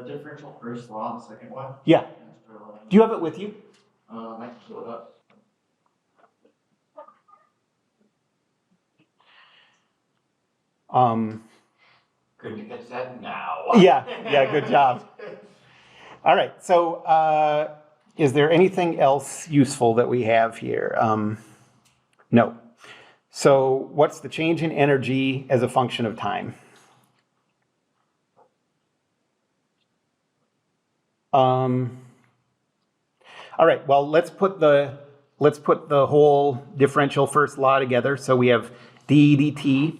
the differential first law, the second one? Yeah. Do you have it with you? I can pull it up. Couldn't catch that now. Yeah, good job. All right, so is there anything else useful that we have here? No. So what's the change in energy as a function of time? All right, well, let's put the whole differential first law together. So we have d dt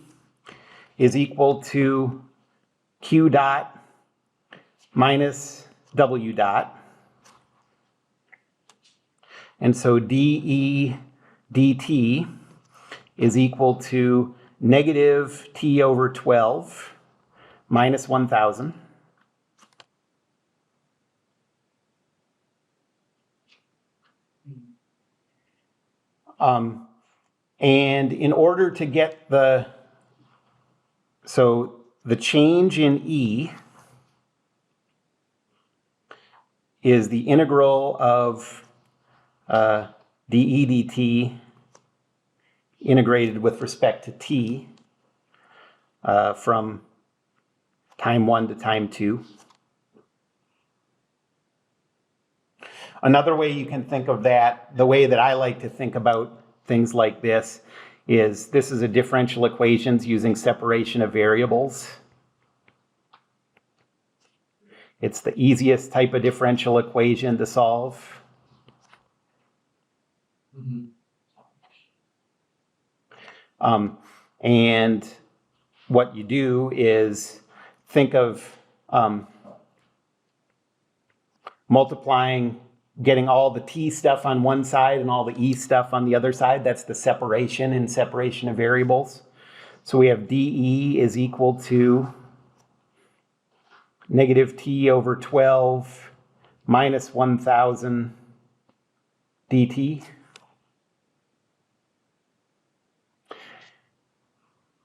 is equal to q dot minus w dot. And so dE dt is equal to negative t over 12 minus 1,000. And in order to get the change in E is the integral of dE dt integrated with respect to t from time 1 to time 2. Another way you can think of that, the way that I like to think about things like this is a differential equations using separation of variables. It's the easiest type of differential equation to solve. Mm-hmm. And what you do is think of multiplying, getting all the t stuff on one side and all the e stuff on the other side. That's the separation in separation of variables. So we have dE is equal to negative t over 12 minus 1,000 dt.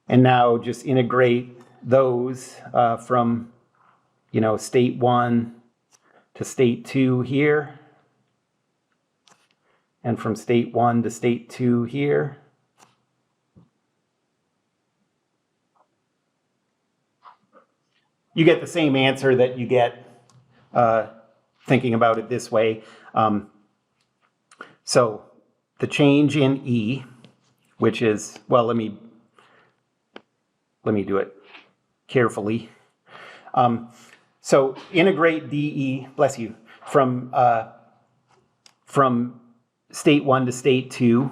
And now just integrate those from, state 1 to state 2 here. And from state 1 to state 2 here. You get the same answer that you get thinking about it this way. So the change in E, which is, well, let me do it carefully. So integrate dE, bless you, from state 1 to state 2.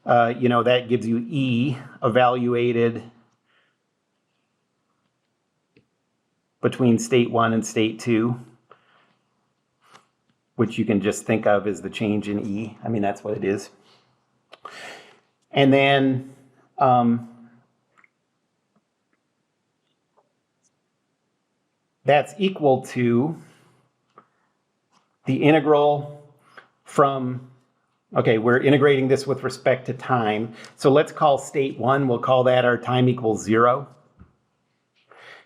That gives you E evaluated between state 1 and state 2, which you can just think of as the change in E. I mean, that's what it is. And then that's equal to the integral from, okay, we're integrating this with respect to time. So let's call state 1, we'll call that our time equals 0.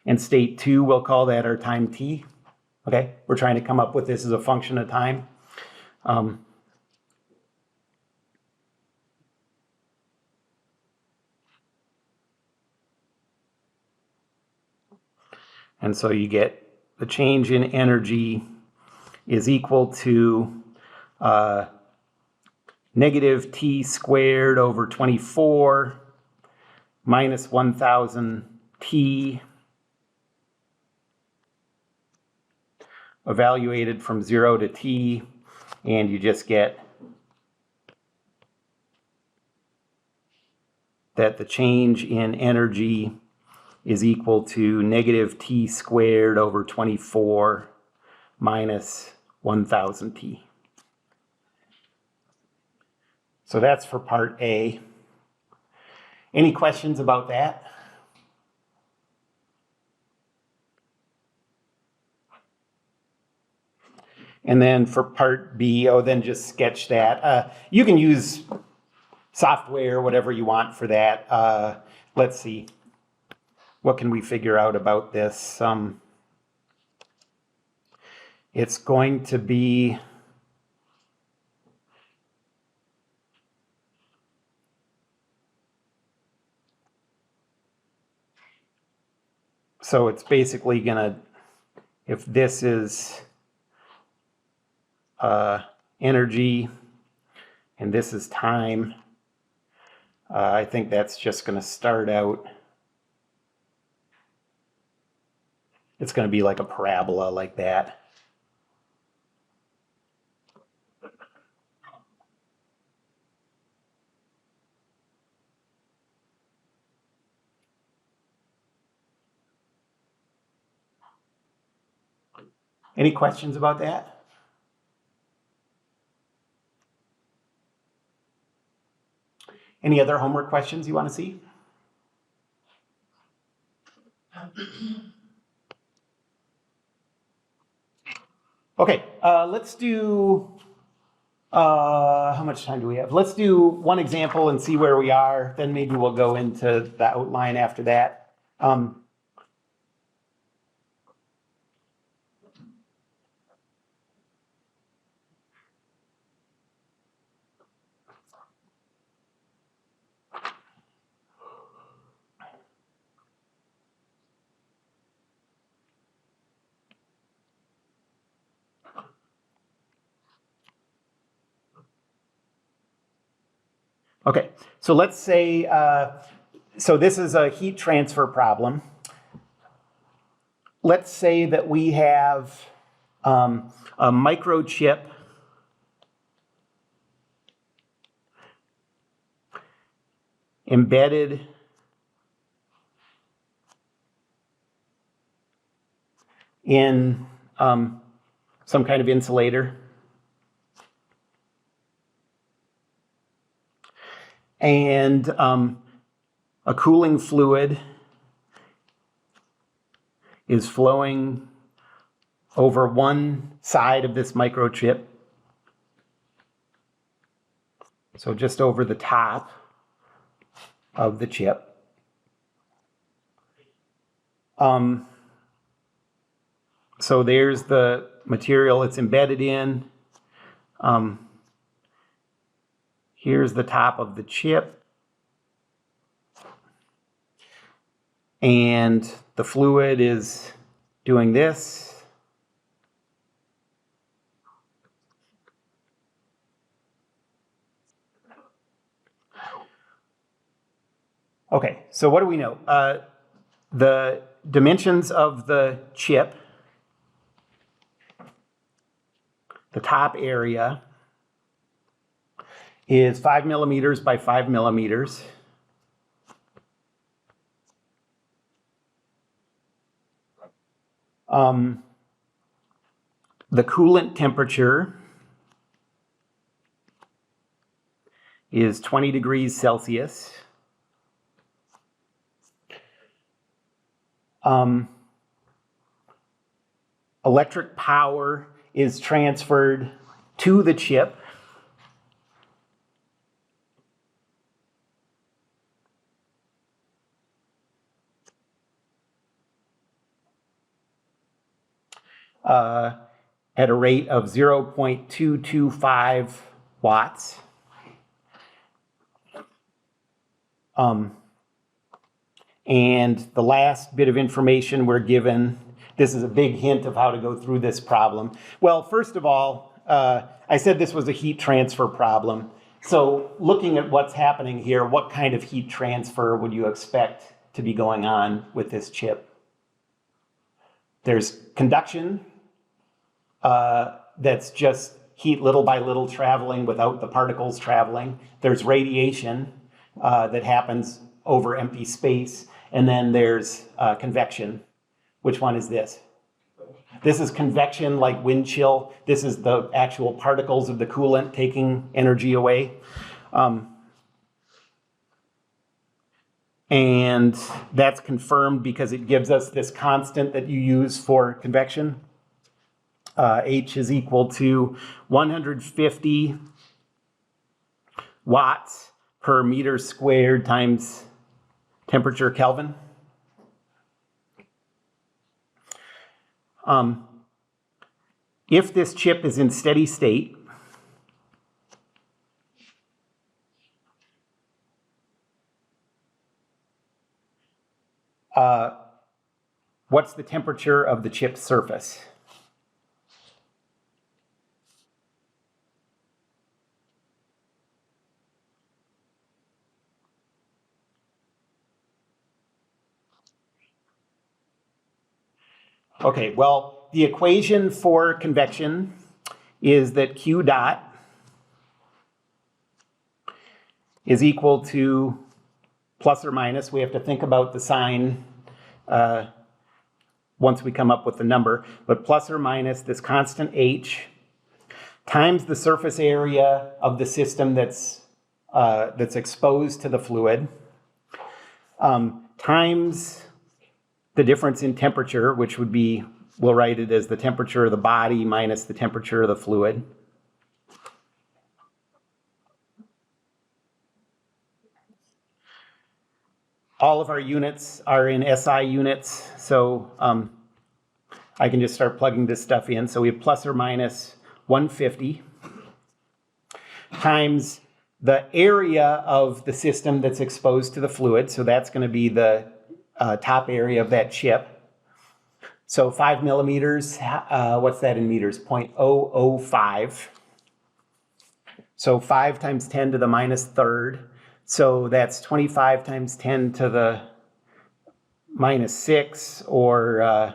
And state 2, we'll call that our time t. Okay, we're trying to come up with this as a function of time. And so you get the change in energy is equal to negative t squared over 24 minus 1,000 t evaluated from 0 to t, and you just get that the change in energy is equal to negative t squared over 24 minus 1,000 t. So that's for part A. Any questions about that? And then for part B, then just sketch that. You can use software, whatever you want for that. Let's see. What can we figure out about this? it's going to be so it's basically gonna, if this is energy and this is time, I think that's just gonna start out, it's gonna be like a parabola like that. Any questions about that? Any other homework questions you want to see? Okay, let's do, how much time do we have? Let's do one example and see where we are. Then maybe we'll go into the outline after that. Okay, so let's say, so this is a heat transfer problem. Let's say that we have a microchip embedded in some kind of insulator. And a cooling fluid is flowing over one side of this microchip. So just over the top of the chip. So there's the material it's embedded in. Here's the top of the chip. And the fluid is doing this. Okay, so what do we know? The dimensions of the chip, the top area, is 5 millimeters by 5 millimeters. The coolant temperature is 20 degrees Celsius. Electric power is transferred to the chip. At a rate of 0.225 watts. And the last bit of information we're given, this is a big hint of how to go through this problem. Well, first of all, I said this was a heat transfer problem. So looking at what's happening here, what kind of heat transfer would you expect to be going on with this chip? There's conduction, that's just heat little by little traveling without the particles traveling. There's radiation that happens over empty space. And then there's convection. Which one is this? This is convection, like wind chill. This is the actual particles of the coolant taking energy away. And that's confirmed because it gives us this constant that you use for convection. H is equal to 150 watts per meter squared times temperature Kelvin. if this chip is in steady state, what's the temperature of the chip's surface? Okay, well, the equation for convection is that Q dot is equal to plus or minus. We have to think about the sign once we come up with the number, but plus or minus this constant H times the surface area of the system that's exposed to the fluid, times the difference in temperature, which would be, we'll write it as the temperature of the body minus the temperature of the fluid. All of our units are in SI units, so I can just start plugging this stuff in. So we have plus or minus 150 times the area of the system that's exposed to the fluid. So that's going to be the top area of that chip. So 5 millimeters, what's that in meters? 0.005. So 5 times 10 to the minus third. So that's 25 times 10 to the minus 6, or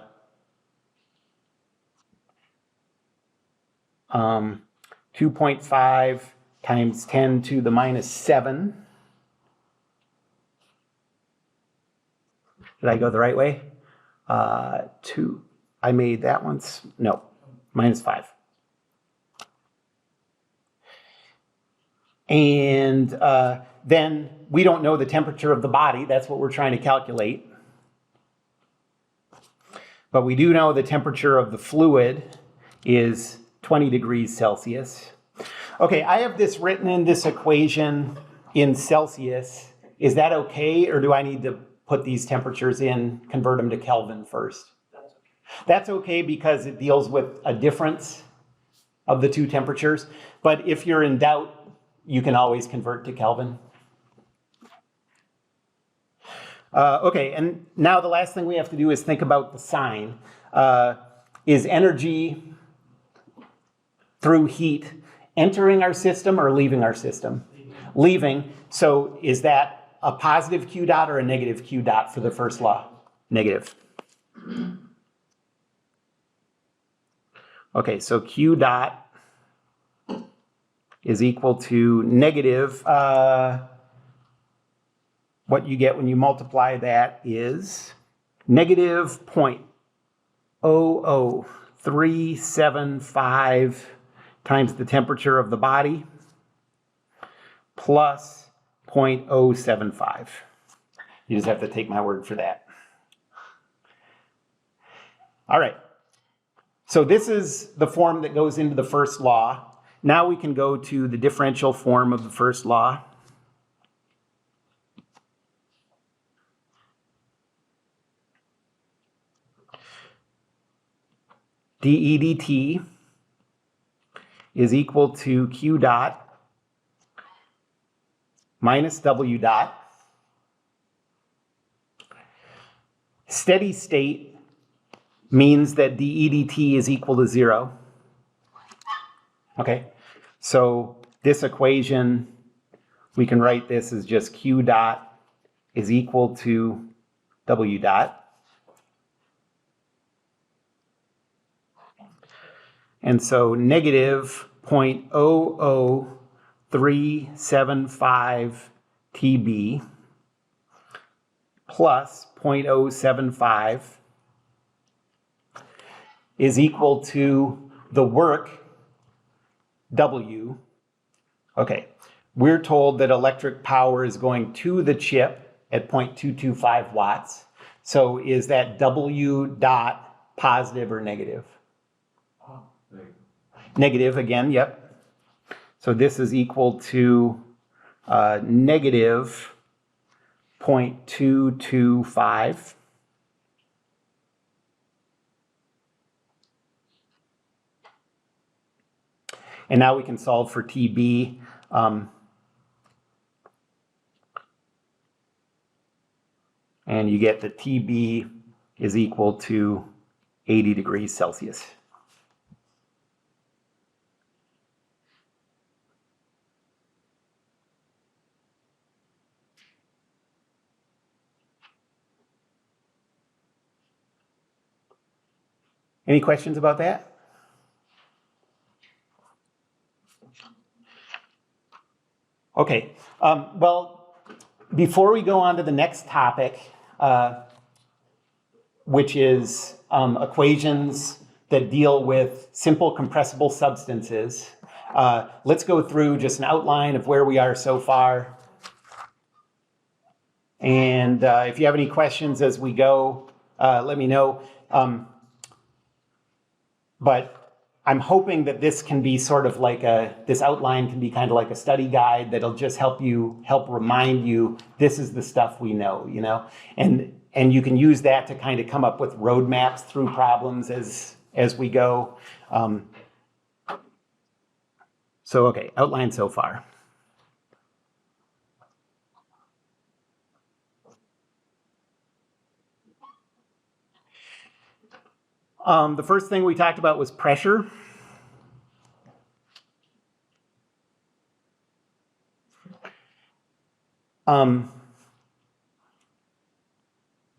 2.5 times 10 to the minus 7. Did I go the right way? 2. I made that once. No, minus 5. And then we don't know the temperature of the body. That's what we're trying to calculate. But we do know the temperature of the fluid is 20 degrees Celsius. Okay, I have this written in this equation in Celsius. Is that okay, or do I need to put these temperatures in, convert them to Kelvin first? That's okay because it deals with a difference of the two temperatures. But if you're in doubt, you can always convert to Kelvin. Okay, and now the last thing we have to do is think about the sign. Is energy through heat entering our system or leaving our system? Leaving. So is that a positive Q dot or a negative Q dot for the first law? Negative. Okay, so Q dot is equal to negative, what you get when you multiply that is negative 0.00375 times the temperature of the body plus 0.075. You just have to take my word for that. All right. So this is the form that goes into the first law. Now we can go to the differential form of the first law. dE dt is equal to Q dot minus W dot. Steady state means that dE dt is equal to 0. Okay, so this equation, we can write this as just Q dot is equal to W dot. And so negative 0.00375 TB plus 0.075 is equal to the work W. Okay, we're told that electric power is going to the chip at 0.225 watts. So is that W dot positive or negative? Negative again, yep. So this is equal to negative 0.225. And now we can solve for TB. And you get that TB is equal to 80 degrees Celsius. Any questions about that? Okay, well, before we go on to the next topic, which is equations that deal with simple compressible substances, let's go through just an outline of where we are so far. And if you have any questions as we go, let me know. But I'm hoping that this can be sort of like this outline can be kind of like a study guide that'll just help remind you, this is the stuff we know, you know? And you can use that to kind of come up with roadmaps through problems as we go. So, okay, outline so far. The first thing we talked about was pressure. And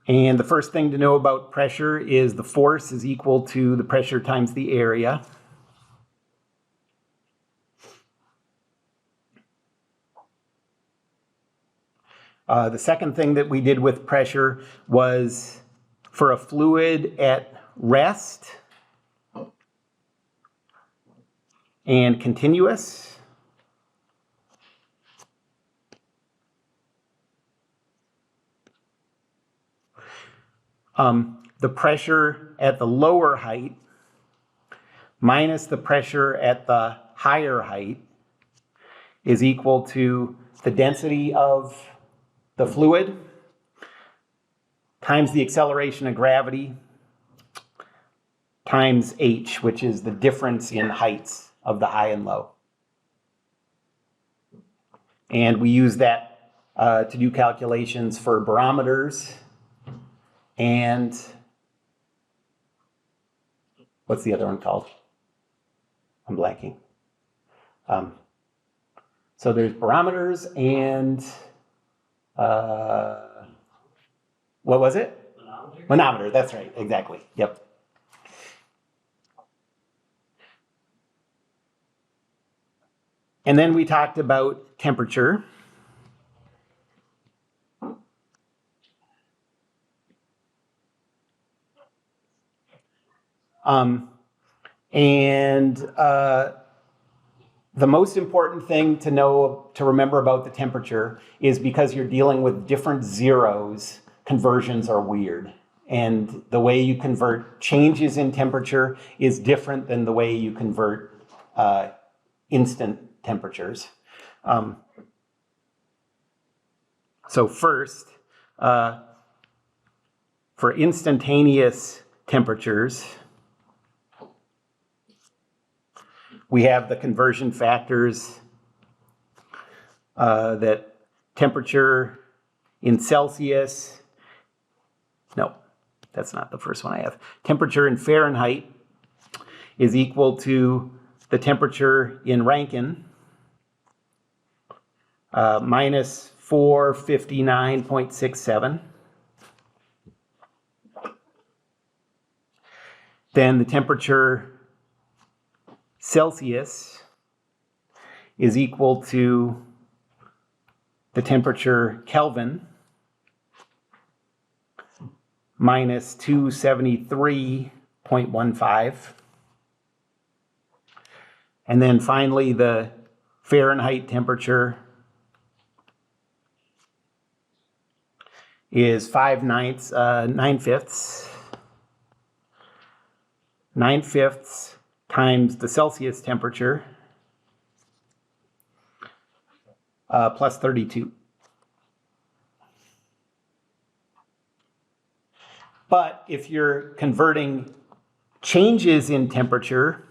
the first thing to know about pressure is the force is equal to the pressure times the area. The second thing that we did with pressure was for a fluid at rest and continuous. The pressure at the lower height minus the pressure at the higher height is equal to the density of the fluid times the acceleration of gravity times h, which is the difference in heights of the high and low. And we use that to do calculations for barometers and what's the other one called? I'm blanking. So there's barometers and what was it? Manometer. Manometer, that's right, exactly, yep. And then we talked about temperature. The most important thing to remember about the temperature is because you're dealing with different zeros, conversions are weird. And the way you convert changes in temperature is different than the way you convert instant temperatures. So first, for instantaneous temperatures, we have the conversion factors that temperature in Celsius, no, that's not the first one I have. Temperature in Fahrenheit is equal to the temperature in Rankine minus 459.67. Then the temperature Celsius is equal to the temperature Kelvin minus 273.15. And then finally, the Fahrenheit temperature is 9/5 times the Celsius temperature plus 32. But if you're converting changes in temperature,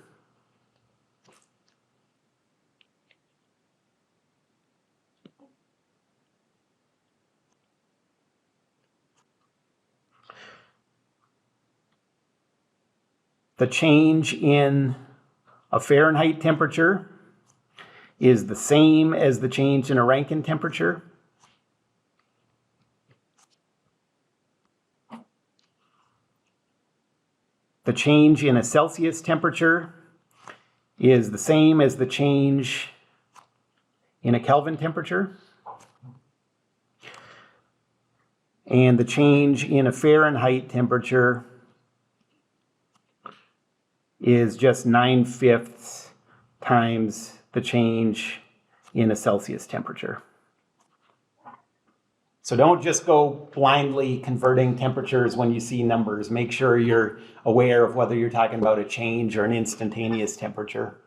the change in a Fahrenheit temperature is the same as the change in a Rankine temperature. The change in a Celsius temperature is the same as the change in a Kelvin temperature. And the change in a Fahrenheit temperature is just 9/5 times the change in a Celsius temperature. So don't just go blindly converting temperatures when you see numbers. Make sure you're aware of whether you're talking about a change or an instantaneous temperature.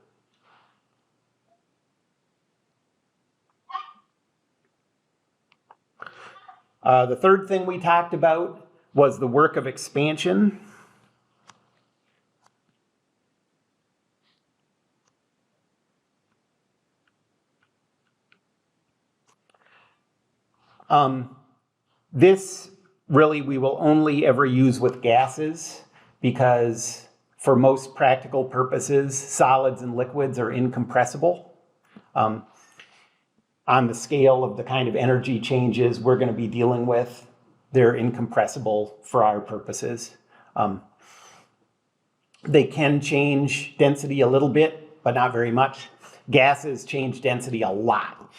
The third thing we talked about was the work of expansion. This really we will only ever use with gases because for most practical purposes, solids and liquids are incompressible. On the scale of the kind of energy changes we're going to be dealing with, they're incompressible for our purposes. They can change density a little bit, but not very much. Gases change density a lot.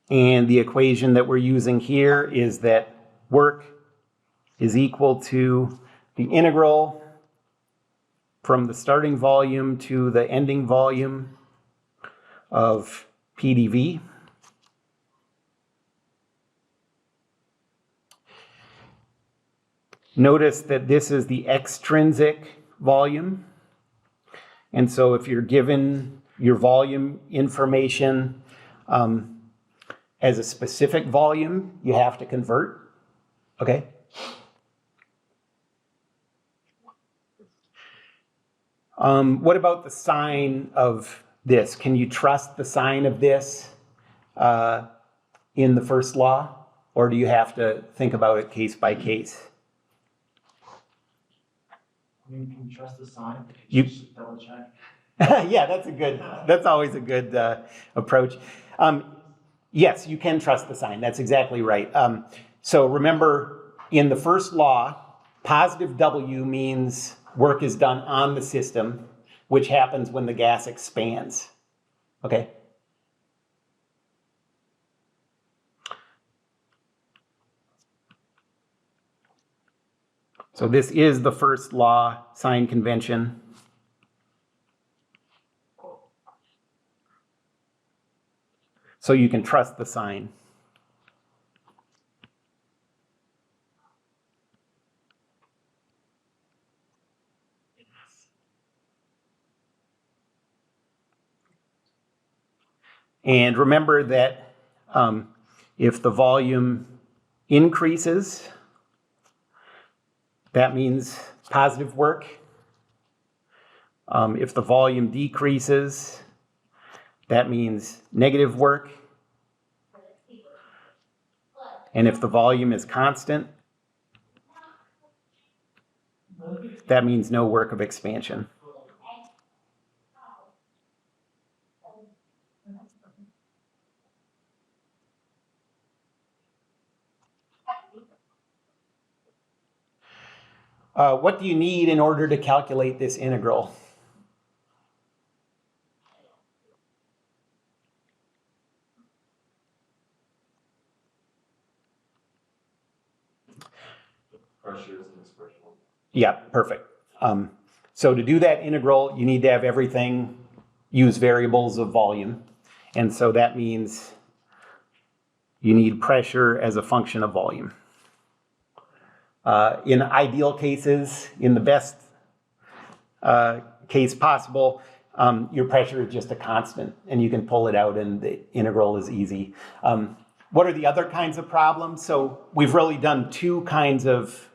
And the equation that we're using here is that work is equal to the integral from the starting volume to the ending volume of PdV. Notice that this is the extrinsic volume. And so if you're given your volume information as a specific volume, you have to convert, okay? What about the sign of this? Can you trust the sign of this in the first law? Or do you have to think about it case by case? I mean, can you trust the sign? You- Just double check. Yeah, that's always a good approach. Yes, you can trust the sign. That's exactly right. So remember, in the first law, positive W means work is done on the system, which happens when the gas expands. Okay? So this is the first law sign convention. So you can trust the sign. And remember that if the volume increases, that means positive work. If the volume decreases, that means negative work. And if the volume is constant, that means no work of expansion. What do you need in order to calculate this integral? Pressure is an expression. Yeah, perfect. So to do that integral, you need to have everything use variables of volume. And so that means you need pressure as a function of volume. In ideal cases, in the best case possible, your pressure is just a constant and you can pull it out and the integral is easy. What are the other kinds of problems? So we've really done two kinds of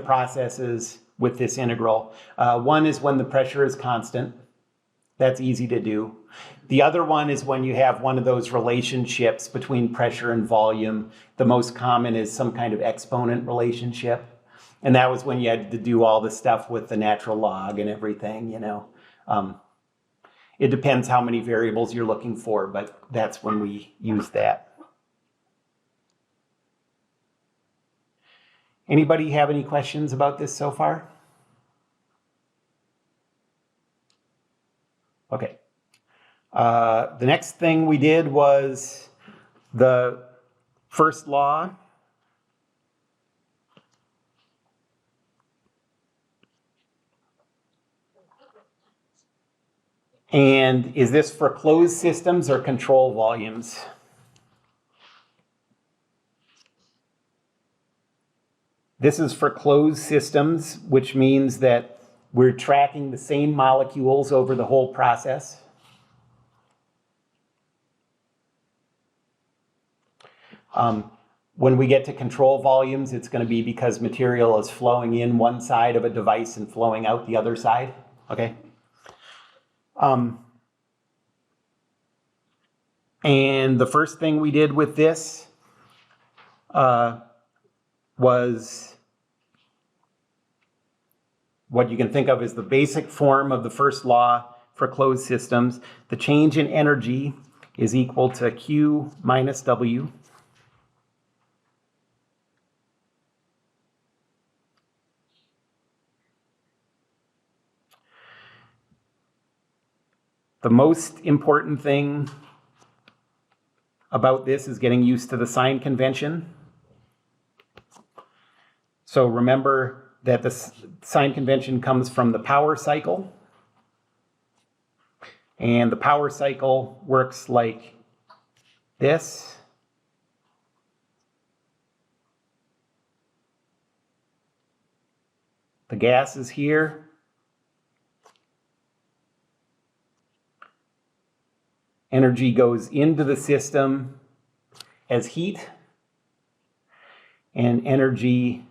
processes with this integral. One is when the pressure is constant. That's easy to do. The other one is when you have one of those relationships between pressure and volume. The most common is some kind of exponent relationship. And that was when you had to do all the stuff with the natural log and everything, you know. It depends how many variables you're looking for, but that's when we use that. Anybody have any questions about this so far? Okay. The next thing we did was the first law. And is this for closed systems or control volumes? This is for closed systems, which means that we're tracking the same molecules over the whole process. When we get to control volumes, it's going to be because material is flowing in one side of a device and flowing out the other side, okay? And the first thing we did with this was what you can think of as the basic form of the first law for closed systems. The change in energy is equal to Q minus W. The most important thing about this is getting used to the sign convention. So remember that the sign convention comes from the power cycle. And the power cycle works like this. The gas is here. Energy goes into the system as heat, and energy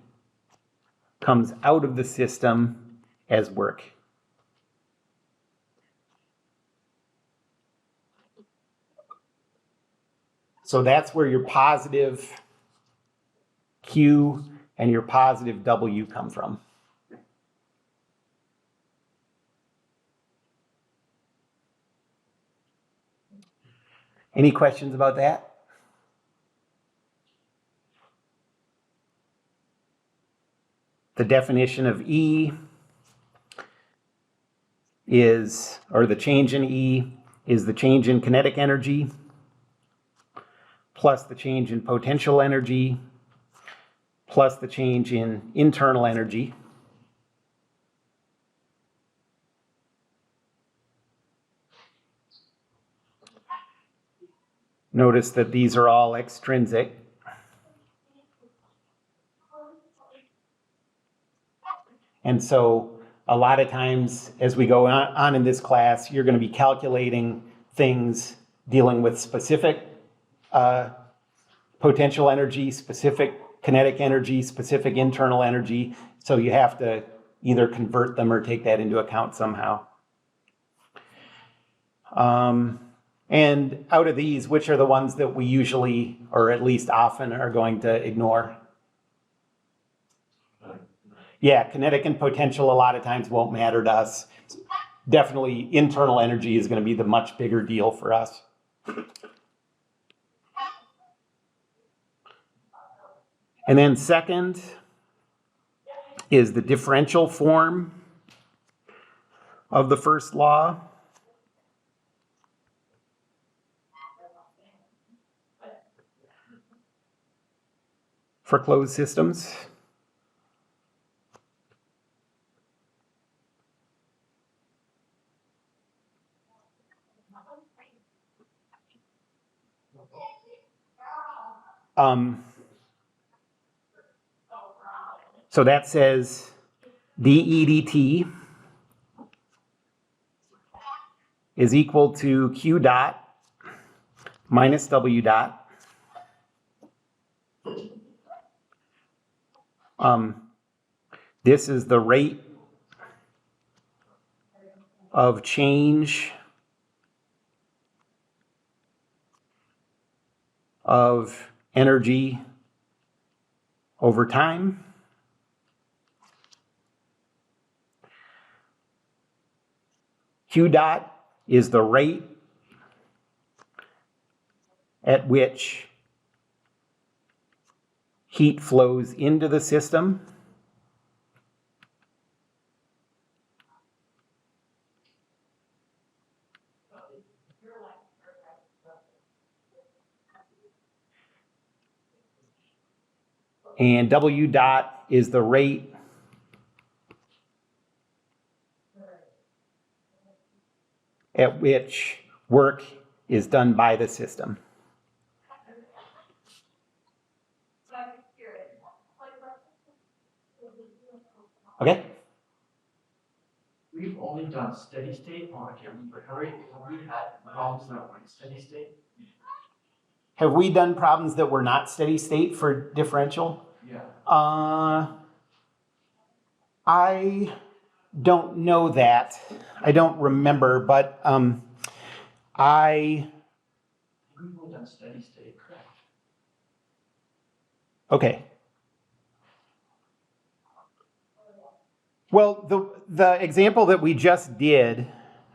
comes out of the system as work. So that's where your positive Q and your positive W come from. Any questions about that? The definition of E is, or the change in E is the change in kinetic energy plus the change in potential energy plus the change in internal energy. Notice that these are all extrinsic. And so a lot of times as we go on in this class, you're going to be calculating things dealing with specific potential energy, specific kinetic energy, specific internal energy. So you have to either convert them or take that into account somehow. And out of these, which are the ones that we usually, or at least often, are going to ignore? Yeah, kinetic and potential a lot of times won't matter to us. Definitely internal energy is going to be the much bigger deal for us. And then second is the differential form of the first law. For closed systems. So that says dE dt is equal to Q dot minus W dot. This is the rate of change of energy over time. Q dot is the rate at which heat flows into the system. And W dot is the rate at which work is done by the system. Okay? We've only done steady state, oh, I can't remember, have we had problems that weren't steady state? Have we done problems that were not steady state for differential? Yeah. I don't know that. I don't remember, but We've only done steady state, correct? okay. Well, the example that we just did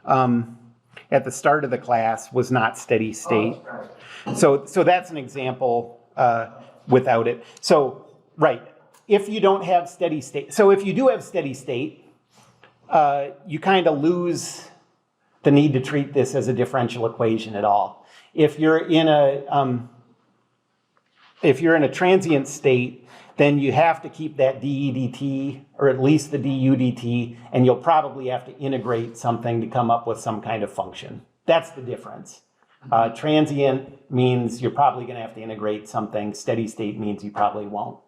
at the start of the class was not steady state. Oh, that's right. So that's an example without it. So, right, if you don't have steady state, so if you do have steady state, you kind of lose the need to treat this as a differential equation at all. If you're in a transient state, then you have to keep that dE dt, or at least the du dt, and you'll probably have to integrate something to come up with some kind of function. That's the difference. Transient means you're probably going to have to integrate something. Steady state means you probably won't.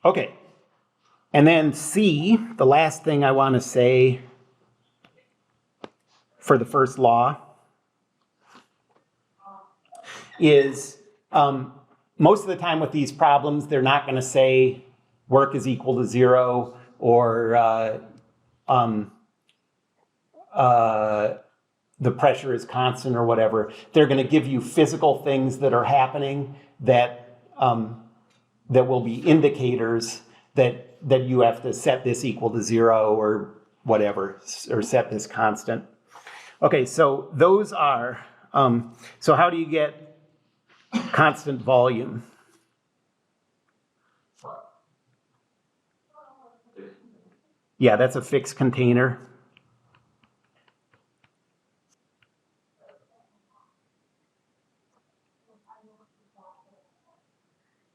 Okay. And then C, the last thing I want to say for the first law is most of the time with these problems, they're not going to say work is equal to 0 or the pressure is constant or whatever. They're going to give you physical things that are happening that will be indicators that you have to set this equal to 0 or whatever, or set this constant. Okay, so those are, so how do you get constant volume? Yeah, that's a fixed container.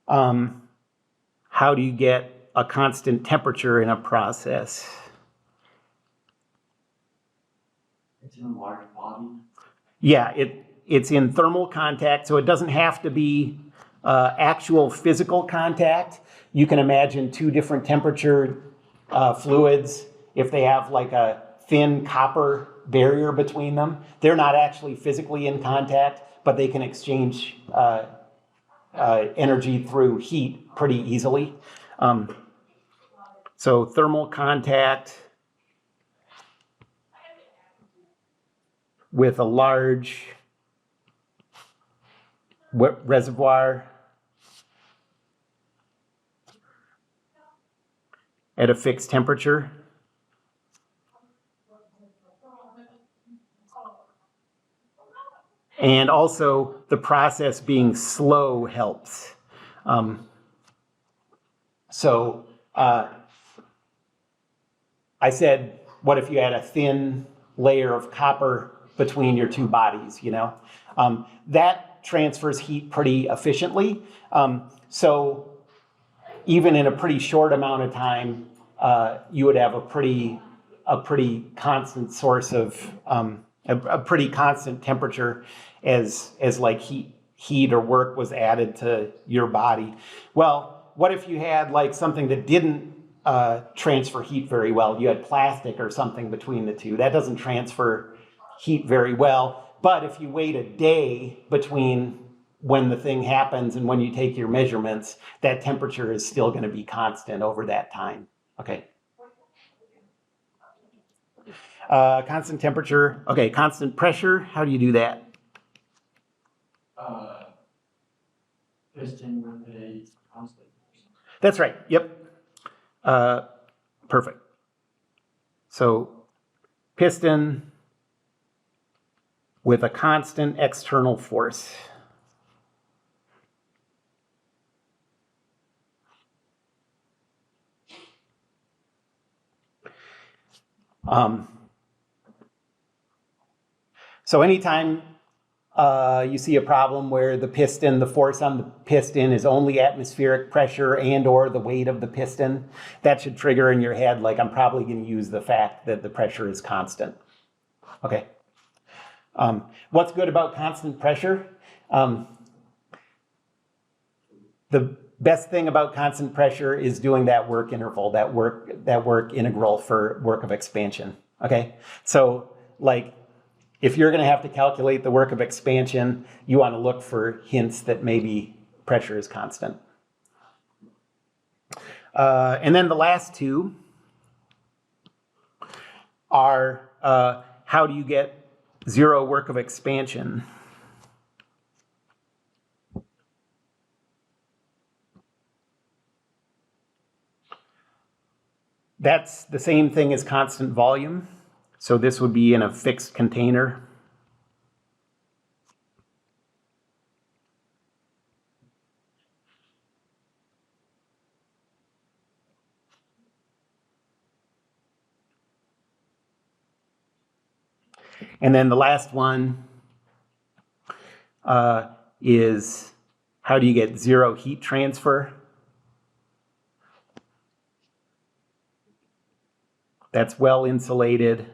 How do you get a constant temperature in a process? It's in a large body. Yeah, it's in thermal contact, so it doesn't have to be actual physical contact. You can imagine two different temperature fluids. If they have like a thin copper barrier between them, they're not actually physically in contact, but they can exchange energy through heat pretty easily. So thermal contact with a large reservoir at a fixed temperature. And also the process being slow helps. I said, what if you had a thin layer of copper between your two bodies, you know? That transfers heat pretty efficiently. So even in a pretty short amount of time, you would have a pretty constant source of, a pretty constant temperature as like heat or work was added to your body. Well, what if you had like something that didn't transfer heat very well? You had plastic or something between the two. That doesn't transfer heat very well. But if you wait a day between when the thing happens and when you take your measurements, that temperature is still going to be constant over that time. Okay. Constant temperature, okay, constant pressure, how do you do that? Piston with a constant. That's right, yep. Perfect. So piston with a constant external force. So anytime you see a problem where the force on the piston is only atmospheric pressure and or the weight of the piston, that should trigger in your head, like, I'm probably going to use the fact that the pressure is constant. Okay. What's good about constant pressure? The best thing about constant pressure is doing that work interval, that work integral for work of expansion. Okay. So, like, if you're going to have to calculate the work of expansion, you want to look for hints that maybe pressure is constant. And then the last two are how do you get zero work of expansion? That's the same thing as constant volume. So this would be in a fixed container. And then the last one is how do you get zero heat transfer? That's a well-insulated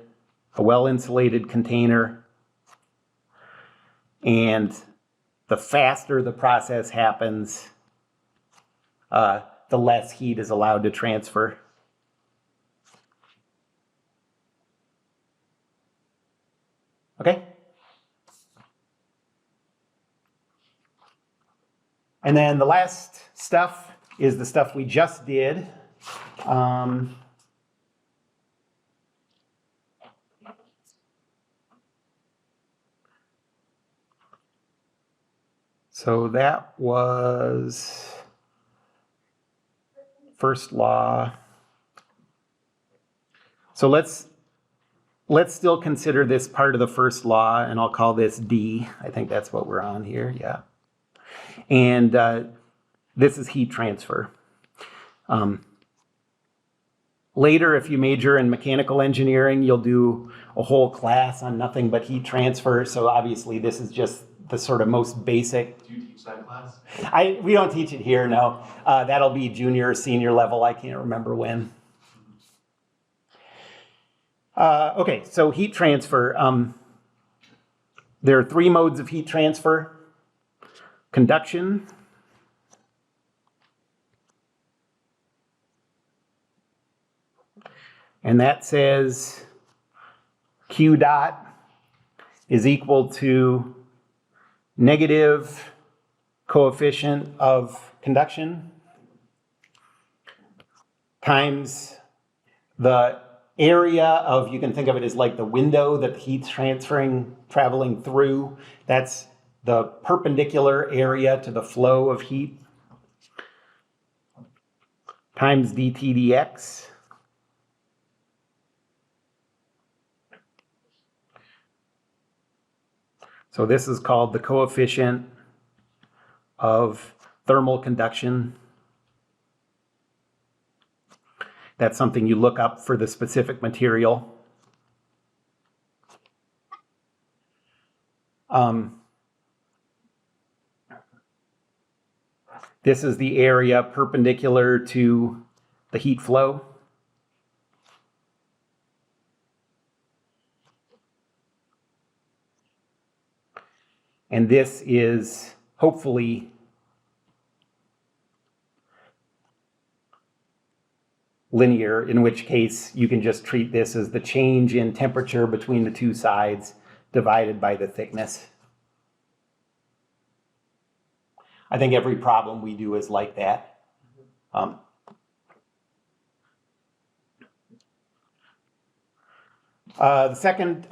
container. And the faster the process happens, the less heat is allowed to transfer. Okay? And then the last stuff is the stuff we just did. So that was first law. So let's still consider this part of the first law, and I'll call this D. I think that's what we're on here, yeah. And this is heat transfer. Later, if you major in mechanical engineering, you'll do a whole class on nothing but heat transfer. So obviously this is just the sort of most basic. Do you teach that class? We don't teach it here, no. That'll be junior or senior level. I can't remember when. Okay, so heat transfer. There are three modes of heat transfer. Conduction. And that says Q dot is equal to negative coefficient of conduction times the area of, you can think of it as like the window that the heat's traveling through. That's the perpendicular area to the flow of heat times dt dx. So this is called the coefficient of thermal conduction. That's something you look up for the specific material. This is the area perpendicular to the heat flow. And this is hopefully linear, in which case you can just treat this as the change in temperature between the two sides divided by the thickness. I think every problem we do is like that. The second,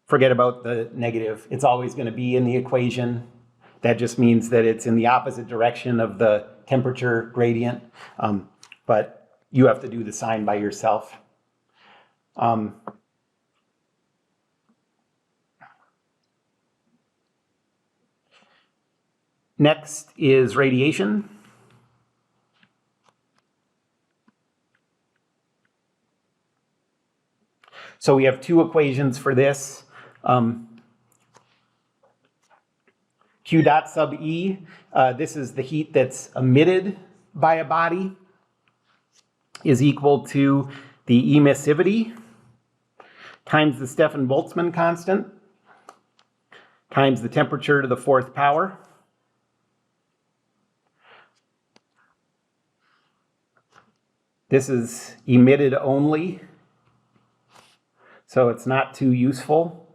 forget about the negative. It's always going to be in the equation. That just means that it's in the opposite direction of the temperature gradient. But you have to do the sign by yourself. Next is radiation. So we have two equations for this. Q dot sub E, this is the heat that's emitted by a body, is equal to the emissivity times the Stefan-Boltzmann constant times the temperature to the fourth power. This is emitted only, so it's not too useful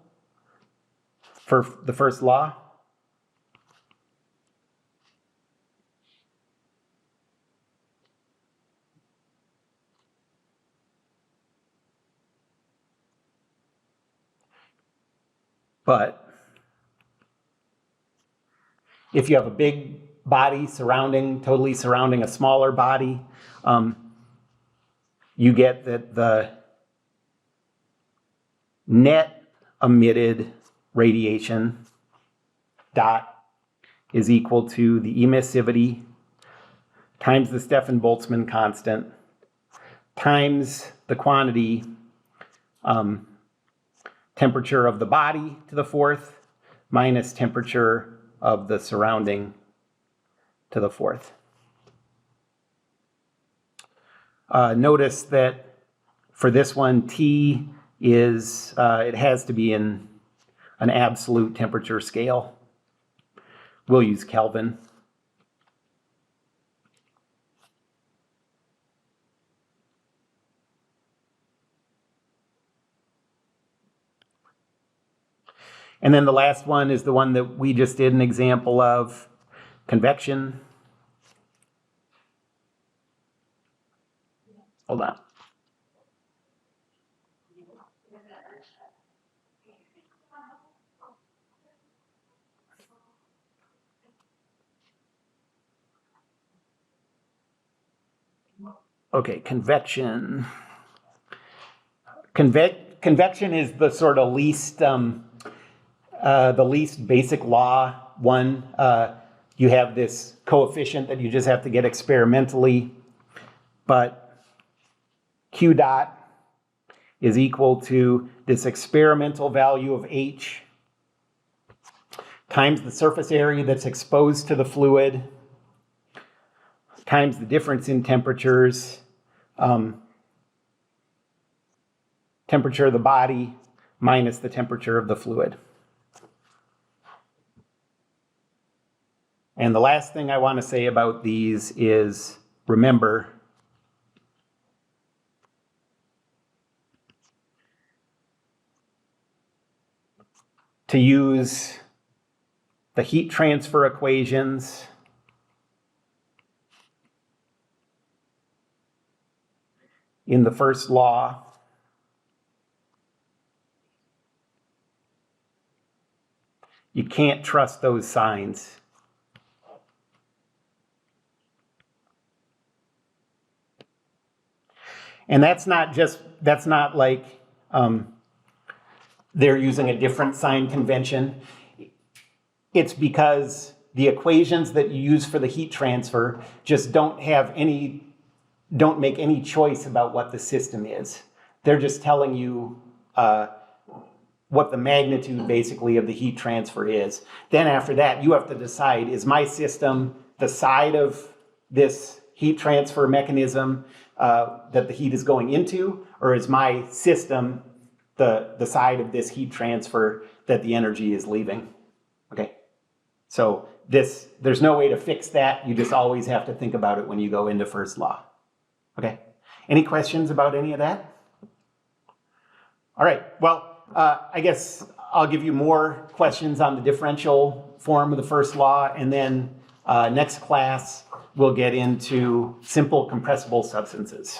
for the first law. But if you have a big body totally surrounding a smaller body, you get that the net emitted radiation dot is equal to the emissivity times the Stefan-Boltzmann constant times the quantity temperature of the body to the fourth minus temperature of the surrounding to the fourth. Notice that for this one, T is, it has to be in an absolute temperature scale. We'll use Kelvin. And then the last one is the one that we just did an example of, convection. Hold on. Okay, convection. Convection is the sort of least basic law one. You have this coefficient that you just have to get experimentally, but Q dot is equal to this experimental value of H times the surface area that's exposed to the fluid times the difference in temperatures, temperature of the body minus the temperature of the fluid. And the last thing I want to say about these is, remember, to use the heat transfer equations in the first law. You can't trust those signs. And that's not like they're using a different sign convention. It's because the equations that you use for the heat transfer just don't make any choice about what the system is. They're just telling you what the magnitude basically of the heat transfer is. Then after that, you have to decide, is my system the side of this heat transfer mechanism that the heat is going into, or is my system the side of this heat transfer that the energy is leaving? Okay, so there's no way to fix that. You just always have to think about it when you go into first law. Okay, any questions about any of that? All right, well, I guess I'll give you more questions on the differential form of the first law, and then next class we'll get into simple compressible substances.